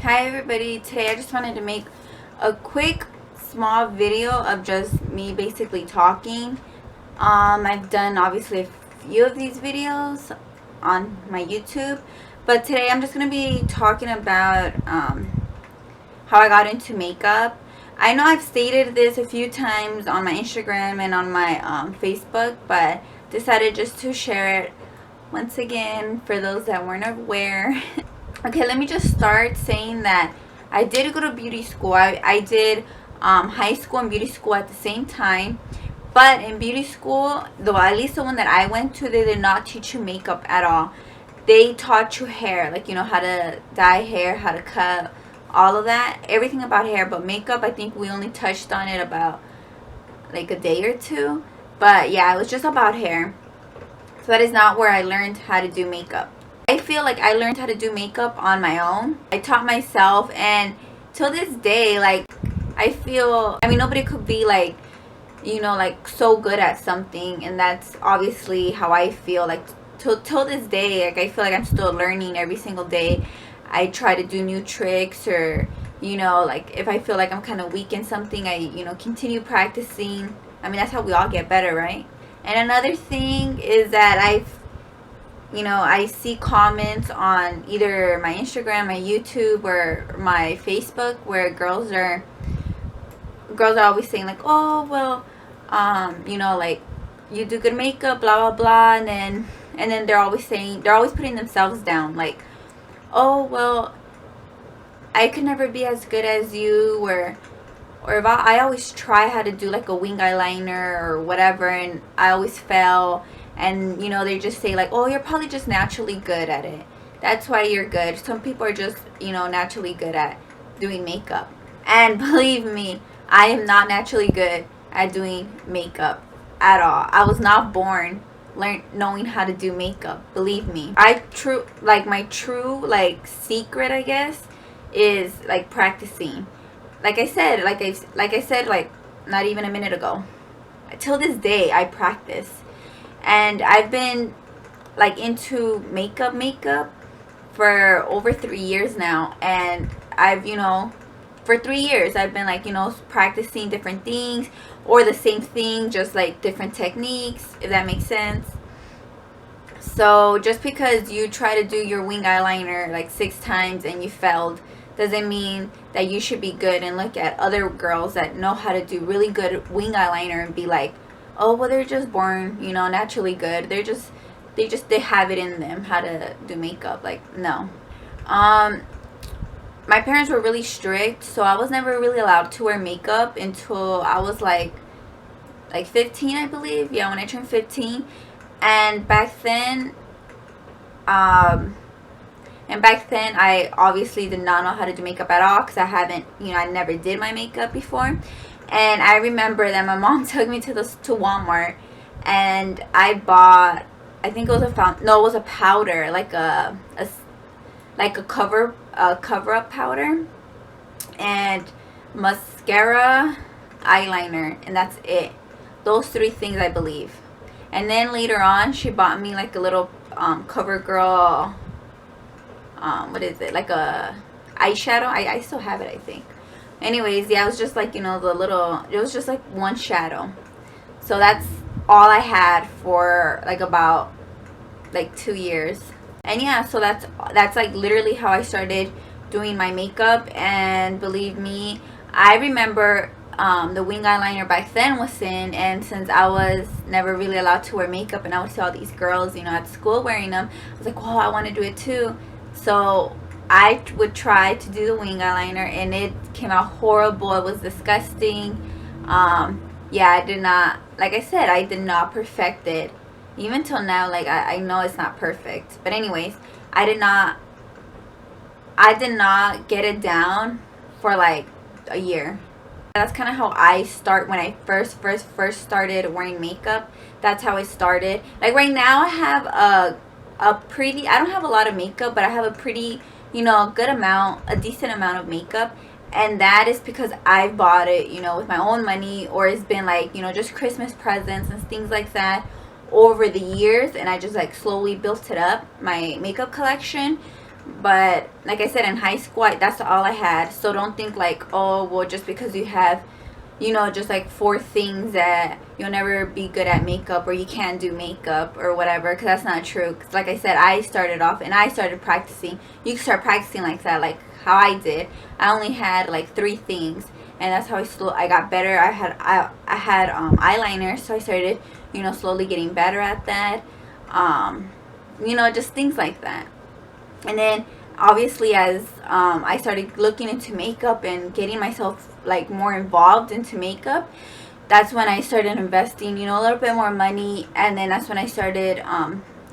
Hi everybody, today I just wanted to make a quick small video of just me basically talking. I've done obviously a few of these videos on my YouTube, but today I'm just going to be talking about how I got into makeup. I know I've stated this a few times on my Instagram and on my Facebook, but decided just to share it once again for those that weren't aware. Okay, let me just start saying that I did go to beauty school. I did high school and beauty school at the same time. But in beauty school, though at least the one that I went to, they did not teach you makeup at all. They taught you hair, like, you know, how to dye hair, how to cut, all of that. Everything about hair, but makeup, I think we only touched on it about like a day or two. But yeah, it was just about hair. So that is not where I learned how to do makeup. I feel like I learned how to do makeup on my own. I taught myself, and till this day, like, I feel, I mean, nobody could be like, you know, like so good at something, and that's obviously how I feel. Like till this day, like I feel like I'm still learning every single day. I try to do new tricks, or you know, like if I feel like I'm kind of weak in something, I, you know, continue practicing. I mean, that's how we all get better, right? And another thing is that I see comments on either my Instagram, my YouTube, or my Facebook where girls are always saying like, oh well, you know, like you do good makeup, blah blah blah, and then they're always putting themselves down, like, oh well, I could never be as good as you, or if I always try how to do like a wing eyeliner or whatever, and I always fail. And you know, they just say like, oh, you're probably just naturally good at it, that's why you're good. Some people are just, you know, naturally good at doing makeup, and believe me, I am not naturally good at doing makeup at all. I was not born knowing how to do makeup, believe me. My true like secret, I guess, is like practicing. Like I said, like not even a minute ago, till this day I practice. And I've been like into makeup for over 3 years now. And I've, you know, for 3 years I've been like, you know, practicing different things, or the same thing, just like different techniques, if that makes sense. So just because you try to do your wing eyeliner like 6 times and you failed doesn't mean that you should be good and look at other girls that know how to do really good wing eyeliner and be like, oh well, they're just born, you know, naturally good. They have it in them how to do makeup. Like, no. My parents were really strict, so I was never really allowed to wear makeup until I was like 15, I believe. Yeah, when I turned 15. And back then I obviously did not know how to do makeup at all, because I never did my makeup before. And I remember that my mom took me to Walmart, and I bought, I think it was it was a powder, like a cover up powder, and mascara, eyeliner, and that's it. Those 3 things, I believe. And then later on, she bought me like a little CoverGirl, what is it, like a eyeshadow. I still have it, I think. Anyways, yeah, it was just like, you know, it was just like one shadow. So that's all I had for like about like 2 years. And yeah, so that's like literally how I started doing my makeup. And believe me, I remember the wing eyeliner back then was in, and since I was never really allowed to wear makeup, and I would see all these girls, you know, at school wearing them, I was like, oh, I want to do it too. So I would try to do the wing eyeliner, and it came out horrible. It was disgusting. Yeah, I did not, like I said, I did not perfect it. Even till now, like, I know it's not perfect. But anyways, I did not get it down for like a year. That's kind of how I start when I first started wearing makeup. That's how I started. Like right now, I have I don't have a lot of makeup, but I have a pretty, you know, a decent amount of makeup. And that is because I bought it, you know, with my own money, or it's been like, you know, just Christmas presents and things like that over the years. And I just like slowly built it up, my makeup collection. But like I said, in high school, that's all I had. So don't think like, oh, well, just because you have, you know, just like 4 things that you'll never be good at makeup, or you can't do makeup or whatever, because that's not true. Because like I said, I started off and I started practicing. You can start practicing like that, like how I did. I only had like 3 things, and that's how I got better. I had eyeliner, so I started, you know, slowly getting better at that. You know, just things like that. And then obviously, as I started looking into makeup and getting myself like more involved into makeup, that's when I started investing, you know, a little bit more money. And then that's when I started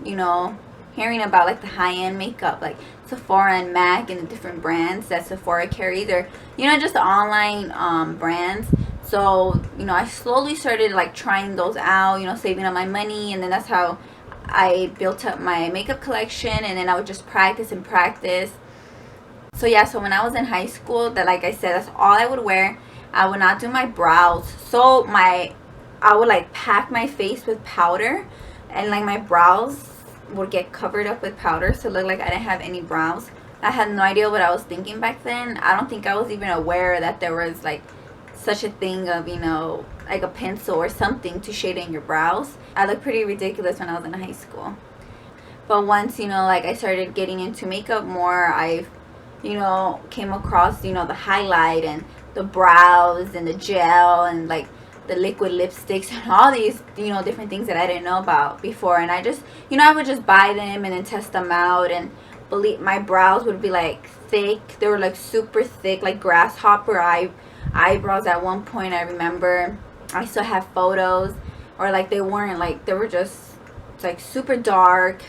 you know, hearing about like the high-end makeup, like Sephora and MAC and the different brands that Sephora carries, or, you know, just the online brands. So, you know, I slowly started like trying those out, you know, saving up my money. And then that's how I built up my makeup collection, and then I would just practice and practice. So yeah, so when I was in high school, that, like I said, that's all I would wear. I would not do my brows. So I would like pack my face with powder, and like my brows would get covered up with powder, so it looked like I didn't have any brows. I had no idea what I was thinking back then. I don't think I was even aware that there was like such a thing of, you know, like a pencil or something to shade in your brows. I looked pretty ridiculous when I was in high school. But once, you know, like I started getting into makeup more, I, you know, came across, you know, the highlight and the brows and the gel and like the liquid lipsticks and all these, you know, different things that I didn't know about before. And I just, you know, I would just buy them and then test them out. And believe my brows would be like thick. They were like super thick, like grasshopper eyebrows at one point. I remember I still have photos, or like they weren't, like they were just like super dark.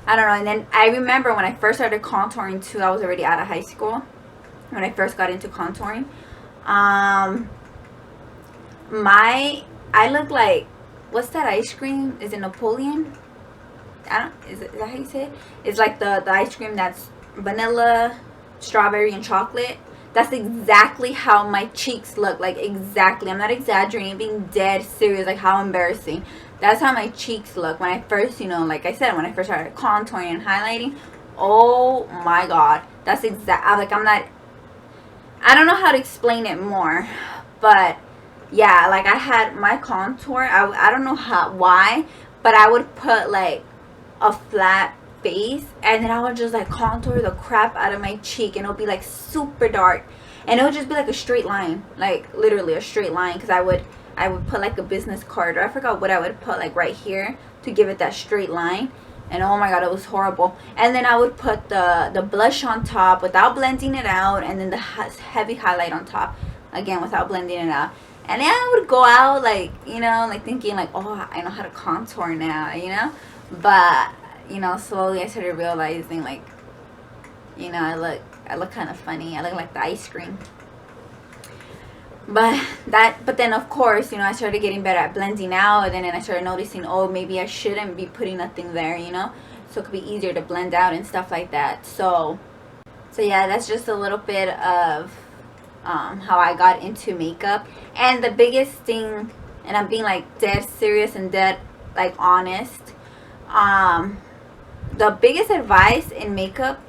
I don't know. And then I remember when I first started contouring too, I was already out of high school when I first got into contouring. I look like, what's that ice cream? Is it Napoleon? Is that how you say it? It's like the ice cream that's vanilla, strawberry, and chocolate. That's exactly how my cheeks look. Like, exactly. I'm not exaggerating. I'm being dead serious. Like, how embarrassing. That's how my cheeks look when I first, you know, like I said, when I first started contouring and highlighting. Oh my god. That's like, I don't know how to explain it more. But yeah, like I had my contour. I don't know why, but I would put like a flat face, and then I would just like contour the crap out of my cheek, and it'll be like super dark, and it'll just be like a straight line, like literally a straight line, because I would put like a business card, or I forgot what I would put like right here to give it that straight line. And oh my god, it was horrible. And then I would put the blush on top without blending it out, and then the heavy highlight on top again without blending it out. And then I would go out like, you know, like thinking like, oh, I know how to contour now, you know. But, you know, slowly I started realizing, like, you know, I look kind of funny. I look like the ice cream. But then of course, you know, I started getting better at blending out, and then I started noticing, oh, maybe I shouldn't be putting nothing there, you know, so it could be easier to blend out and stuff like that. So yeah, that's just a little bit of how I got into makeup. And the biggest thing, and I'm being like dead serious and dead like honest, the biggest advice in makeup,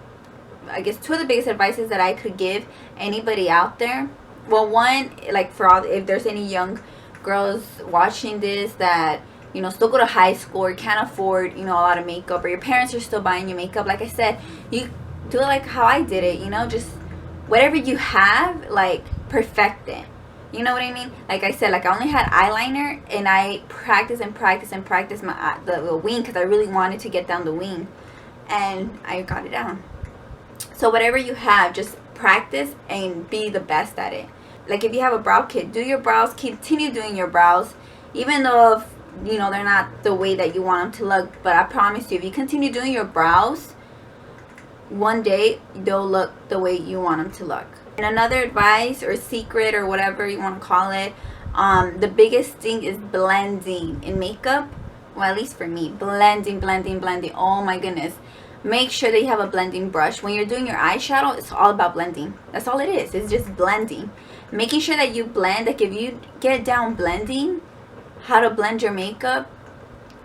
I guess 2 of the biggest advices that I could give anybody out there. Well, one, like for all, if there's any young girls watching this that, you know, still go to high school or can't afford, you know, a lot of makeup, or your parents are still buying you makeup, like I said, you do it like how I did it, you know, just whatever you have, like perfect it. You know what I mean? Like I said, like I only had eyeliner, and I practiced and practiced and practiced the wing, because I really wanted to get down the wing, and I got it down. So whatever you have, just practice and be the best at it. Like if you have a brow kit, do your brows, continue doing your brows, even though if, you know, they're not the way that you want them to look. But I promise you, if you continue doing your brows, one day they'll look the way you want them to look. And another advice or secret or whatever you want to call it, the biggest thing is blending in makeup. Well, at least for me, blending. Oh my goodness. Make sure that you have a blending brush. When you're doing your eyeshadow, it's all about blending. That's all it is. It's just blending. Making sure that you blend. Like if you get down blending, how to blend your makeup,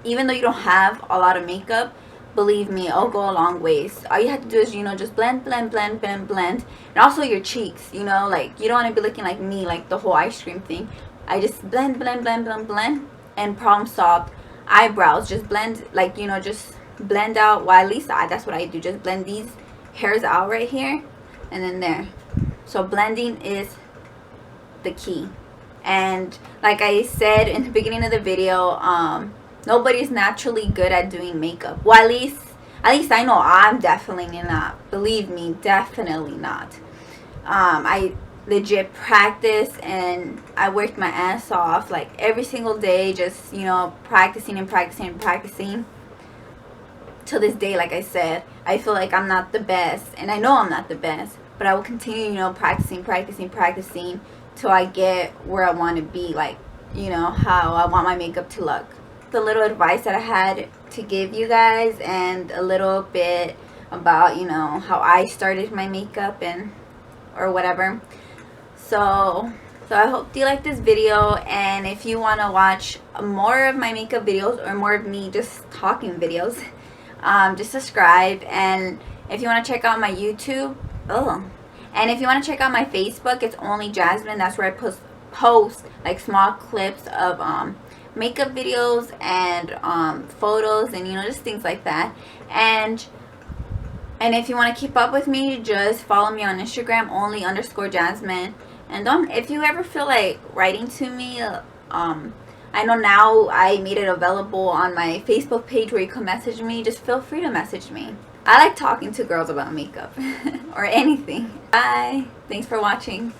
even though you don't have a lot of makeup, believe me, it'll go a long ways. All you have to do is, you know, just blend, blend, blend, blend, blend. And also your cheeks, you know, like, you don't want to be looking like me, like the whole ice cream thing. I just blend, blend, blend, blend, blend, and problem solved. Eyebrows, just blend, like, you know, just blend out. Well, at least that's what I do. Just blend these hairs out right here, and then there. So blending is the key. And like I said in the beginning of the video, nobody's naturally good at doing makeup. Well, at least I know I'm definitely not. Believe me, definitely not. I legit practice, and I worked my ass off like every single day, just, you know, practicing and practicing and practicing. Till this day, like I said, I feel like I'm not the best, and I know I'm not the best, but I will continue, you know, practicing till I get where I want to be, like, you know, how I want my makeup to look. The little advice that I had to give you guys, and a little bit about, you know, how I started my makeup and or whatever. So I hope you like this video, and if you want to watch more of my makeup videos or more of me just talking videos, just subscribe. And if you want to check out my YouTube, and if you want to check out my Facebook, it's only Jasmine. That's where I post like small clips of makeup videos and photos, and, you know, just things like that. And if you want to keep up with me, just follow me on Instagram, only_Jasmine. And if you ever feel like writing to me, I know now I made it available on my Facebook page where you can message me. Just feel free to message me. I like talking to girls about makeup or anything. Bye. Thanks for watching.